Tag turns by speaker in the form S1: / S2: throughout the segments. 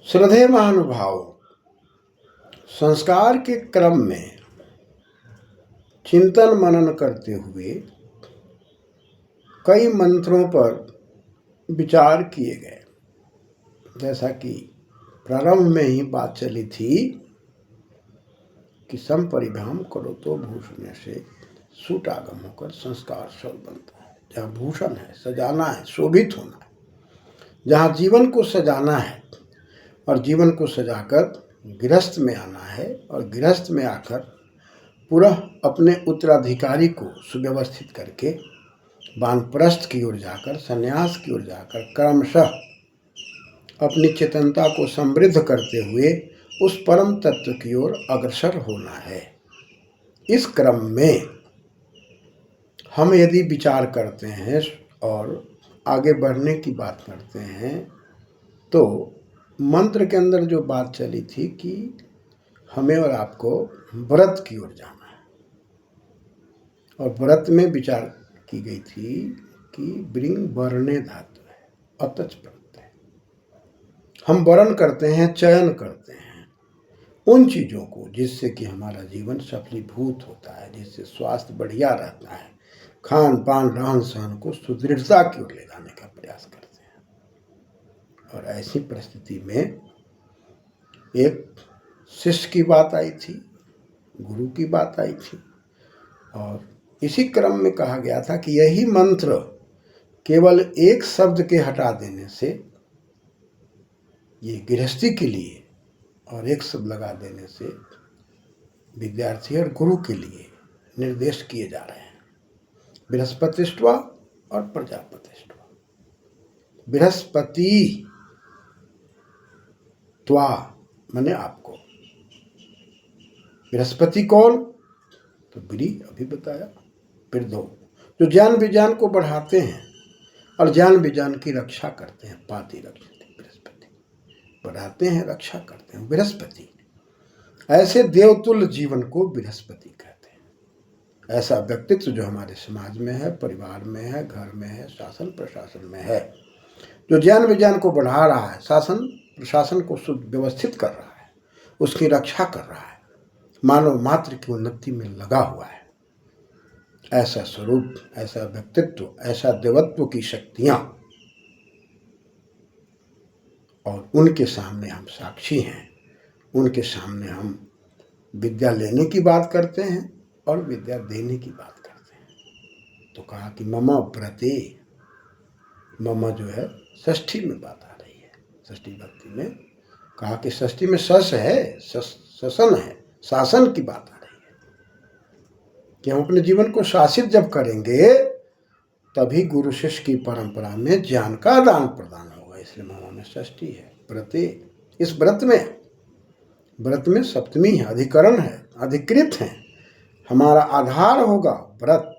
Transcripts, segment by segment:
S1: श्रद्धेय महानुभाव, संस्कार के क्रम में चिंतन मनन करते हुए कई मंत्रों पर विचार किए गए। जैसा कि प्रारंभ में ही बात चली थी कि संपरिभाम करो तो भूषण से सूट आगम होकर संस्कार सब बनता है। जहाँ भूषण है, सजाना है, शोभित होना है, जहाँ जीवन को सजाना है और जीवन को सजाकर गृहस्थ में आना है और गृहस्थ में आकर पूरा अपने उत्तराधिकारी को सुव्यवस्थित करके वानप्रस्थ की ओर जाकर, संन्यास की ओर जाकर क्रमशः अपनी चेतनता को समृद्ध करते हुए उस परम तत्व की ओर अग्रसर होना है। इस क्रम में हम यदि विचार करते हैं और आगे बढ़ने की बात करते हैं तो मंत्र के अंदर जो बात चली थी कि हमें और आपको व्रत की ओर जाना है, और व्रत में विचार की गई थी कि ब्रिंग वरणे धातु है, अतच प्रत्यय है। हम वर्ण करते हैं, चयन करते हैं उन चीज़ों को जिससे कि हमारा जीवन सफलीभूत होता है, जिससे स्वास्थ्य बढ़िया रहता है, खान पान रहन सहन को सुदृढ़ता की ओर ले जाने का प्रयास करते हैं। और ऐसी परिस्थिति में एक शिष्य की बात आई थी, गुरु की बात आई थी, और इसी क्रम में कहा गया था कि यही मंत्र केवल एक शब्द के हटा देने से ये गृहस्थी के लिए और एक शब्द लगा देने से विद्यार्थी और गुरु के लिए निर्देश किए जा रहे हैं। बृहस्पतिष्ठवा और प्रजापतिष्ठवा। बृहस्पति त्वा माने आपको। बृहस्पति कौन? तो ब्री अभी बताया, वृद्धो जो ज्ञान विज्ञान को बढ़ाते हैं और ज्ञान विज्ञान की रक्षा करते हैं। पाति रक्षते बृहस्पति, बढ़ाते हैं, रक्षा करते हैं बृहस्पति। ऐसे देवतुल्य जीवन को बृहस्पति कहते हैं। ऐसा व्यक्तित्व जो हमारे समाज में है, परिवार में है, घर में है, शासन प्रशासन में है, जो ज्ञान विज्ञान को बढ़ा रहा है, शासन प्रशासन को सुव्यवस्थित कर रहा है, उसकी रक्षा कर रहा है, मानव मात्र की उन्नति में लगा हुआ है, ऐसा स्वरूप, ऐसा व्यक्तित्व, ऐसा देवत्व की शक्तियां, और उनके सामने हम साक्षी हैं। उनके सामने हम विद्या लेने की बात करते हैं और विद्या देने की बात करते हैं। तो कहा कि मम व्रते, मम जो है षष्ठी में बात आ रही है। षष्ठी भक्ति में कहा कि षष्ठी में सस है, शासन है, शासन की बात आ रही है कि हम अपने जीवन को शासित जब करेंगे तभी गुरु शिष्य की परंपरा में ज्ञान का आदान प्रदान होगा। इसलिए मम में षष्ठी है, व्रते। इस व्रत में सप्तमी है, अधिकरण है, अधिकृत है, हमारा आधार होगा व्रत।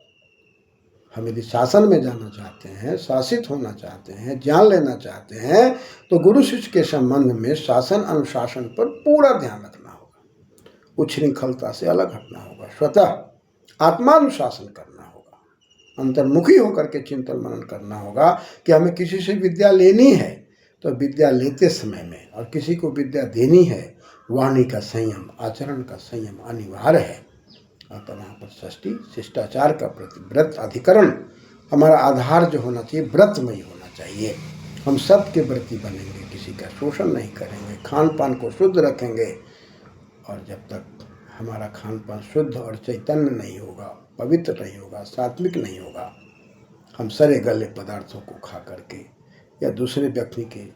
S1: हम यदि शासन में जाना चाहते हैं, शासित होना चाहते हैं, ज्ञान लेना चाहते हैं, तो गुरु शिष्य के संबंध में शासन अनुशासन पर पूरा ध्यान रखना होगा, उच्छृंखलता से अलग हटना होगा, स्वतः आत्मानुशासन करना होगा, अंतर्मुखी होकर के चिंतन मनन करना होगा कि हमें किसी से विद्या लेनी है तो विद्या लेते समय में, और किसी को विद्या देनी है, वाणी का संयम, आचरण का संयम अनिवार्य है। अतः वहाँ पर षष्ठी शिष्टाचार का प्रति व्रत अधिकरण, हमारा आधार जो होना चाहिए व्रतमयी होना चाहिए। हम सबके व्रती बनेंगे, किसी का शोषण नहीं करेंगे, खान पान को शुद्ध रखेंगे, और जब तक हमारा खान पान शुद्ध और चैतन्य नहीं होगा, पवित्र नहीं होगा, सात्विक नहीं होगा, हम सड़े गले पदार्थों को खा करके या दूसरे व्यक्ति के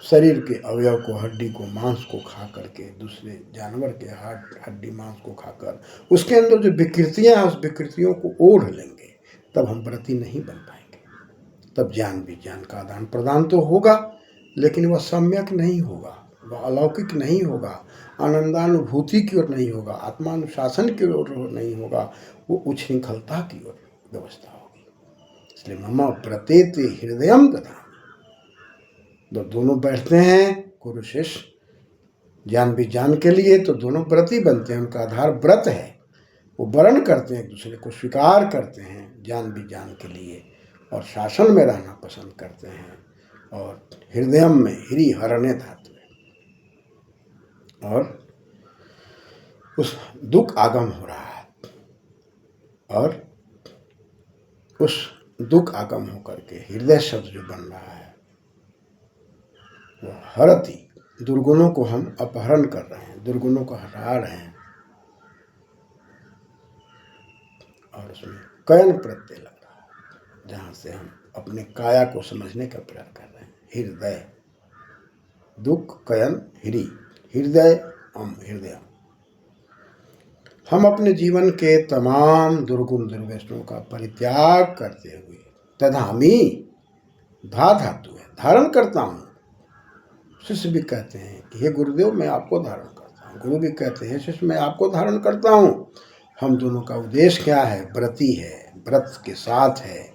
S1: शरीर के अवयव को, हड्डी को, मांस को खा करके, दूसरे जानवर के हड्डी मांस को खाकर उसके अंदर जो विकृतियां हैं उस विकृतियों को ओढ़ लेंगे, तब हम व्रती नहीं बन पाएंगे। तब ज्ञान विज्ञान का आदान प्रदान तो होगा, लेकिन वह सम्यक नहीं होगा, वह अलौकिक नहीं होगा, आनंदानुभूति की ओर नहीं होगा, आत्मानुशासन की ओर नहीं होगा, वो उच्छृंखलता की ओर व्यवस्था होगी। इसलिए मम व्रतेते हृदयम दधामि। दोनों बैठते हैं गुरु शिष्य ज्ञान विज्ञान के लिए, तो दोनों व्रती बनते हैं, उनका आधार व्रत है। वो वर्ण करते हैं, एक दूसरे को स्वीकार करते हैं ज्ञान विज्ञान के लिए, और शासन में रहना पसंद करते हैं, और हृदय में ह्री हरणे धातु और उस दुख आगम हो रहा है, और उस दुख आगम होकर के हृदय शब्द जो बन रहा है वो हरति, दुर्गुणों को हम अपहरण कर रहे हैं, दुर्गुणों को हटा रहे हैं, और उसमें कयन प्रत्यय लग रहा है, जहाँ से हम अपने काया को समझने का प्रयास कर रहे हैं। हृदय, दुख कयन हिरी, हृदय हृदय। हम अपने जीवन के तमाम दुर्गुण दुर्व्यसनों का परित्याग करते हुए, तदहामी धा धातु है, धारण करता हूँ। शिष्य भी कहते हैं कि हे गुरुदेव मैं आपको धारण करता हूँ, गुरु भी कहते हैं शिष्य मैं आपको धारण करता हूँ। हम दोनों का उद्देश्य क्या है? व्रती है, व्रत के साथ है,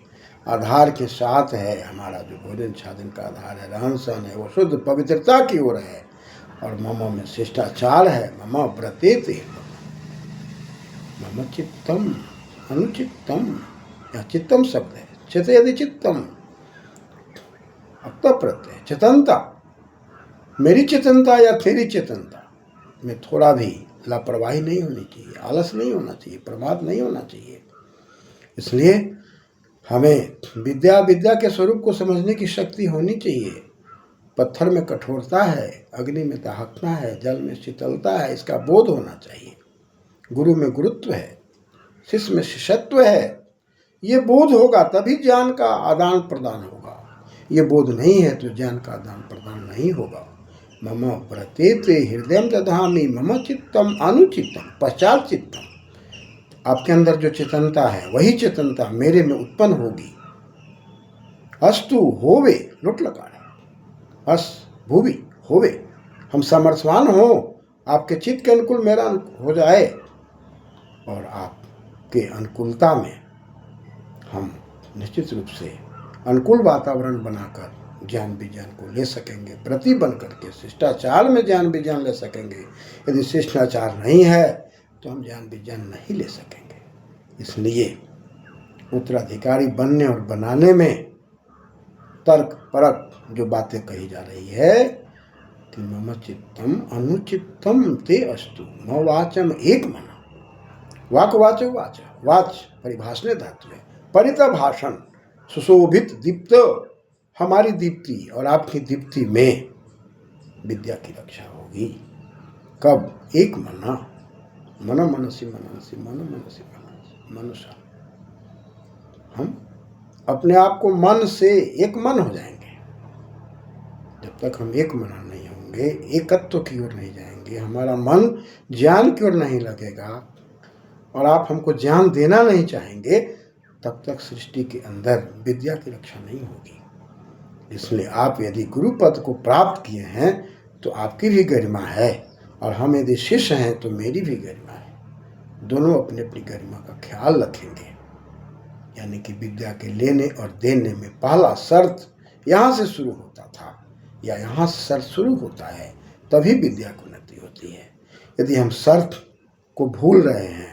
S1: आधार के साथ है। हमारा जो भोजन छाजन का आधार है, रहन सहन है, वो शुद्ध पवित्रता की ओर है, और मम में शिष्टाचार है। मम व्रते थे, मम चित्तम अनुचित्तम, यह चित्तम शब्द है, चित यदि चित्तम, अक्त प्रत्यय, चेतनता, मेरी चेतनता या तेरी चेतनता में थोड़ा भी लापरवाही नहीं होनी चाहिए, आलस नहीं होना चाहिए, प्रमाद नहीं होना चाहिए। इसलिए हमें विद्या के स्वरूप को समझने की शक्ति होनी चाहिए। पत्थर में कठोरता है, अग्नि में दाहकना है, जल में शीतलता है, इसका बोध होना चाहिए। गुरु में गुरुत्व है, शिष्य में शिष्यत्व है। ये बोध होगा तभी ज्ञान का आदान प्रदान होगा। ये बोध नहीं है तो ज्ञान का आदान प्रदान नहीं होगा। मम व्रते ते हृदय दधामि, मम चित्तम अनुचित्तम, पश्चात चित्तम। आपके अंदर जो चेतनता है वही चेतनता मेरे में उत्पन्न होगी। अस्तु होवे, लुट लगा रहे, अस भूवि होवे, हम समर्थवान हो, आपके चित्त के अनुकूल मेरा हो जाए, और आपके अनुकूलता में हम निश्चित रूप से अनुकूल वातावरण बनाकर ज्ञान विज्ञान को ले सकेंगे। व्रती बन करके शिष्टाचार में ज्ञान विज्ञान ले सकेंगे। यदि शिष्टाचार नहीं है तो हम ज्ञान विज्ञान नहीं ले सकेंगे। इसलिए उत्तराधिकारी बनने और बनाने में तर्क परक जो बातें कही जा रही है कि मम चित्तम अनुचित्तम ते अस्तु, म वाचम एक मना, वाक वाचो वाच, वाच परिभाषणे धातु है, परित भाषण, सुशोभित दीप्त, हमारी दीप्ति और आपकी दीप्ति में विद्या की रक्षा होगी। कब? एक मना, मन मनसी मनसी, मन मनसी मनसी, मनुष्य, हम अपने आप को मन से एक मन हो जाएंगे। जब तक हम एक मना नहीं होंगे, एकत्व की ओर नहीं जाएंगे, हमारा मन ज्ञान की ओर नहीं लगेगा और आप हमको ज्ञान देना नहीं चाहेंगे, तब तक सृष्टि के अंदर विद्या की रक्षा नहीं होगी। इसलिए आप यदि गुरु पद को प्राप्त किए हैं तो आपकी भी गरिमा है, और हम यदि शिष्य हैं तो मेरी भी गरिमा है। दोनों अपनी अपनी गरिमा का ख्याल रखेंगे। यानी कि विद्या के लेने और देने में पहला शर्त यहाँ से शुरू होता था, या यहाँ से शर्त शुरू होता है, तभी विद्या की उन्नति होती है। यदि हम शर्त को भूल रहे हैं,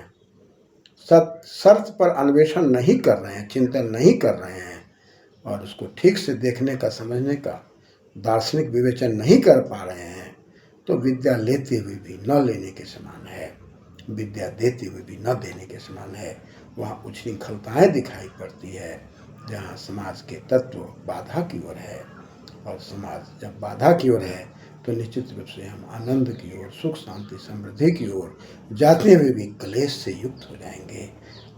S1: शर्त पर अन्वेषण नहीं कर रहे हैं, चिंतन नहीं कर रहे हैं, और उसको ठीक से देखने का, समझने का दार्शनिक विवेचन नहीं कर पा रहे हैं, तो विद्या लेते हुए भी न लेने के समान है, विद्या देते हुए भी न देने के समान है। वहाँ उच्छृंखलताएं दिखाई पड़ती है, जहाँ समाज के तत्व बाधा की ओर है, और समाज जब बाधा की ओर है तो निश्चित रूप से हम आनंद की ओर, सुख शांति समृद्धि की ओर जाते हुए भी क्लेश से युक्त हो जाएंगे।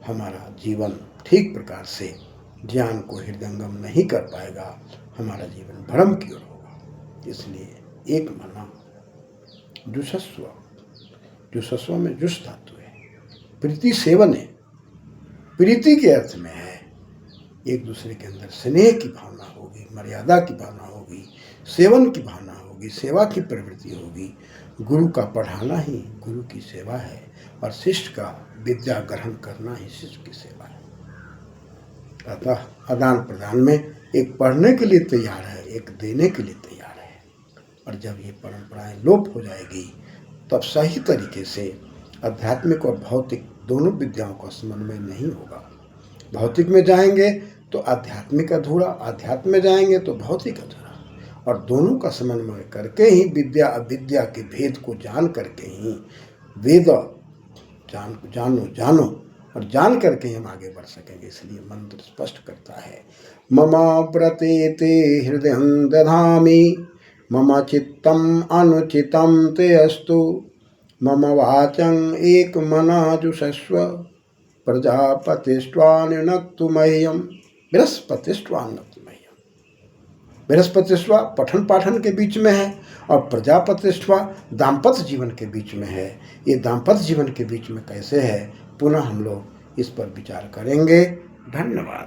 S1: हमारा जीवन ठीक प्रकार से ज्ञान को हृदयंगम नहीं कर पाएगा, हमारा जीवन भ्रम की ओर होगा। इसलिए एक मना, जुषस्व, जुषस्व में जुष धातु है, प्रीति सेवन है, प्रीति के अर्थ में है। एक दूसरे के अंदर स्नेह की भावना होगी, मर्यादा की भावना होगी, सेवन की भावना होगी, सेवा की प्रवृत्ति होगी। गुरु का पढ़ाना ही गुरु की सेवा है, और शिष्य का विद्या ग्रहण करना ही शिष्य की सेवा है। अतः आदान प्रदान में एक पढ़ने के लिए तैयार है, एक देने के लिए तैयार है। और जब ये परंपराएं लोप हो जाएगी, तब सही तरीके से आध्यात्मिक और भौतिक दोनों विद्याओं का समन्वय नहीं होगा। भौतिक में जाएंगे तो आध्यात्मिक अधूरा, आध्यात्म में जाएंगे तो भौतिक अधूरा, और दोनों का समन्वय करके ही विद्या अविद्या के भेद को जान करके ही वेद जानो और जान करके हम आगे बढ़ सकेंगे। इसलिए मंत्र स्पष्ट करता है, मम व्रते ते हृदय दधामि, मम चित्तम अनुचितम ते अस्तु, मम वाचं एक मना जुषस्व, प्रजापतिस्त्वानुनक्तु मह्यम। बृहस्पतिस्त्वानुनक्तु मह्यम, बृहस्पतिस्वा पठन पाठन के बीच में है और प्रजापतिस्वा दाम्पत्य जीवन के बीच में है। ये दाम्पत्य जीवन के बीच में कैसे है, पुनः हम लोग इस पर विचार करेंगे। धन्यवाद।